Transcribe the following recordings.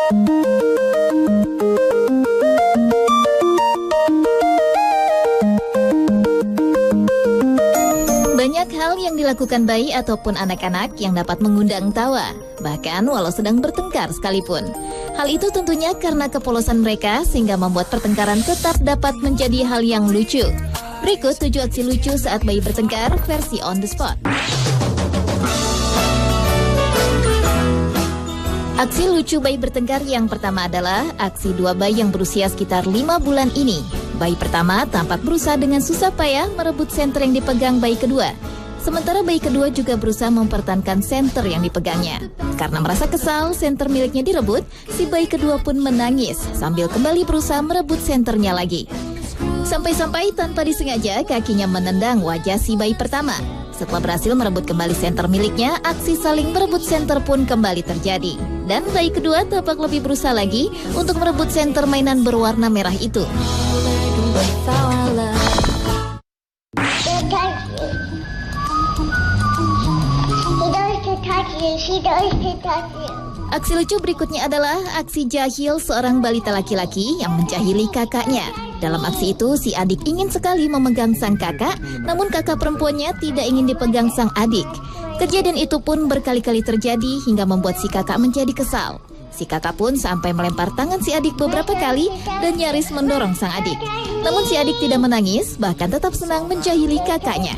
Banyak hal yang dilakukan bayi ataupun anak-anak yang dapat mengundang tawa, bahkan walau sedang bertengkar sekalipun. Hal itu tentunya karena kepolosan mereka sehingga membuat pertengkaran tetap dapat menjadi hal yang lucu. Berikut 7 aksi lucu saat bayi bertengkar versi on the spot. Aksi lucu bayi bertengkar yang pertama adalah aksi 2 bayi yang berusia sekitar 5 bulan ini. Bayi pertama tampak berusaha dengan susah payah merebut senter yang dipegang bayi kedua. Sementara bayi kedua juga berusaha mempertahankan senter yang dipegangnya. Karena merasa kesal senter miliknya direbut, si bayi kedua pun menangis sambil kembali berusaha merebut senternya lagi. Sampai-sampai tanpa disengaja kakinya menendang wajah si bayi pertama. Setelah berhasil merebut kembali senter miliknya, aksi saling merebut senter pun kembali terjadi. Dan bayi kedua tampak lebih berusaha lagi untuk merebut senter mainan berwarna merah itu. Aksi lucu berikutnya adalah aksi jahil seorang balita laki-laki yang menjahili kakaknya. Dalam aksi itu, si adik ingin sekali memegang sang kakak, namun kakak perempuannya tidak ingin dipegang sang adik. Kejadian itu pun berkali-kali terjadi hingga membuat si kakak menjadi kesal. Si kakak pun sampai melempar tangan si adik beberapa kali dan nyaris mendorong sang adik. Namun si adik tidak menangis, bahkan tetap senang menjahili kakaknya.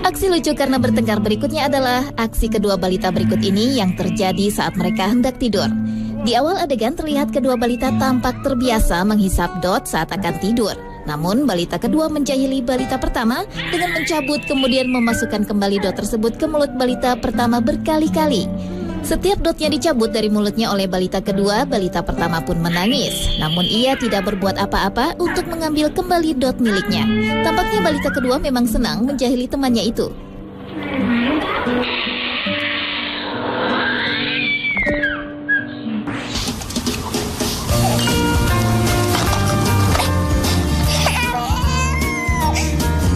Aksi lucu karena bertengkar berikutnya adalah aksi kedua balita berikut ini yang terjadi saat mereka hendak tidur. Di awal adegan terlihat kedua balita tampak terbiasa menghisap dot saat akan tidur. Namun balita kedua menjahili balita pertama dengan mencabut kemudian memasukkan kembali dot tersebut ke mulut balita pertama berkali-kali. Setiap dotnya dicabut dari mulutnya oleh balita kedua, balita pertama pun menangis. Namun ia tidak berbuat apa-apa untuk mengambil kembali dot miliknya. Tampaknya balita kedua memang senang menjahili temannya itu.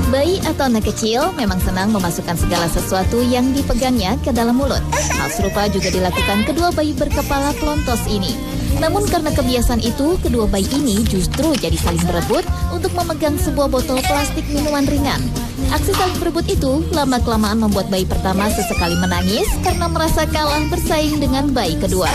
Bayi atau anak kecil memang senang memasukkan segala sesuatu yang dipegangnya ke dalam mulut. Hal serupa juga dilakukan kedua bayi berkepala pelontos ini. Namun karena kebiasaan itu, kedua bayi ini justru jadi saling berebut untuk memegang sebuah botol plastik minuman ringan. Aksi saling berebut itu lama-kelamaan membuat bayi pertama sesekali menangis karena merasa kalah bersaing dengan bayi kedua.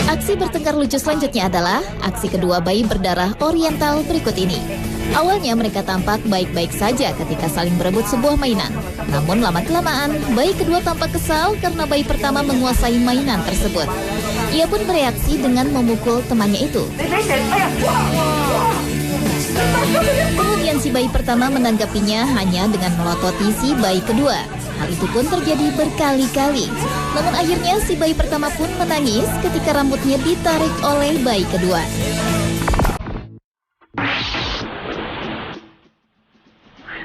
Aksi bertengkar lucu selanjutnya adalah aksi kedua bayi berdarah oriental berikut ini. Awalnya mereka tampak baik-baik saja ketika saling berebut sebuah mainan. Namun lama-kelamaan, bayi kedua tampak kesal karena bayi pertama menguasai mainan tersebut. Ia pun bereaksi dengan memukul temannya itu. Kemudian si bayi pertama menanggapinya hanya dengan melototi si bayi kedua. Hal itu pun terjadi berkali-kali. Namun akhirnya si bayi pertama pun menangis ketika rambutnya ditarik oleh bayi kedua.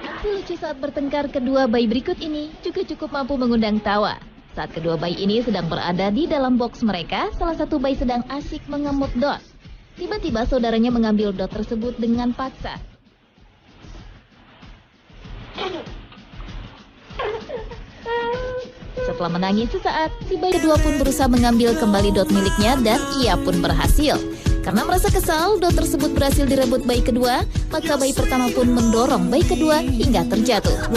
Aksi lucu saat bertengkar kedua bayi berikut ini juga cukup mampu mengundang tawa. Saat kedua bayi ini sedang berada di dalam box mereka, salah satu bayi sedang asyik mengemut dot. Tiba-tiba saudaranya mengambil dot tersebut dengan paksa. Setelah menangis sesaat, si bayi kedua pun berusaha mengambil kembali dot miliknya dan ia pun berhasil. Karena merasa kesal, dot tersebut berhasil direbut bayi kedua, maka bayi pertama pun mendorong bayi kedua hingga terjatuh.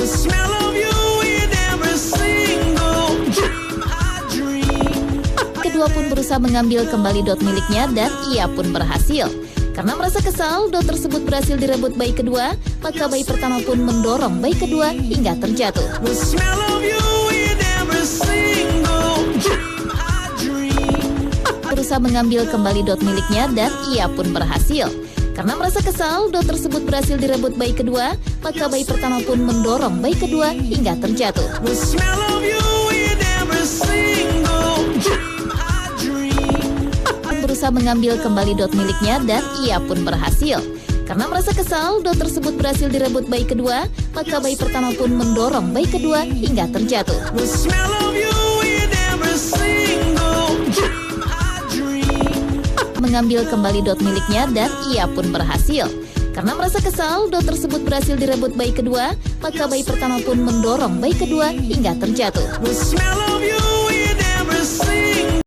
Kedua pun berusaha mengambil kembali dot miliknya dan ia pun berhasil. Karena merasa kesal, dot tersebut berhasil direbut bayi kedua, maka bayi pertama pun mendorong bayi kedua hingga terjatuh. Berusaha mengambil kembali dot miliknya dan ia pun berhasil. Karena merasa kesal, dot tersebut berhasil direbut bayi kedua, maka bayi pertama pun mendorong bayi kedua hingga terjatuh. Berusaha mengambil kembali dot miliknya dan ia pun berhasil. Karena merasa kesal, dot tersebut berhasil direbut bayi kedua, maka bayi pertama pun mendorong bayi kedua hingga terjatuh. Mengambil kembali dot miliknya dan ia pun berhasil. Karena merasa kesal, dot tersebut berhasil direbut bayi kedua, maka bayi pertama pun mendorong bayi kedua hingga terjatuh.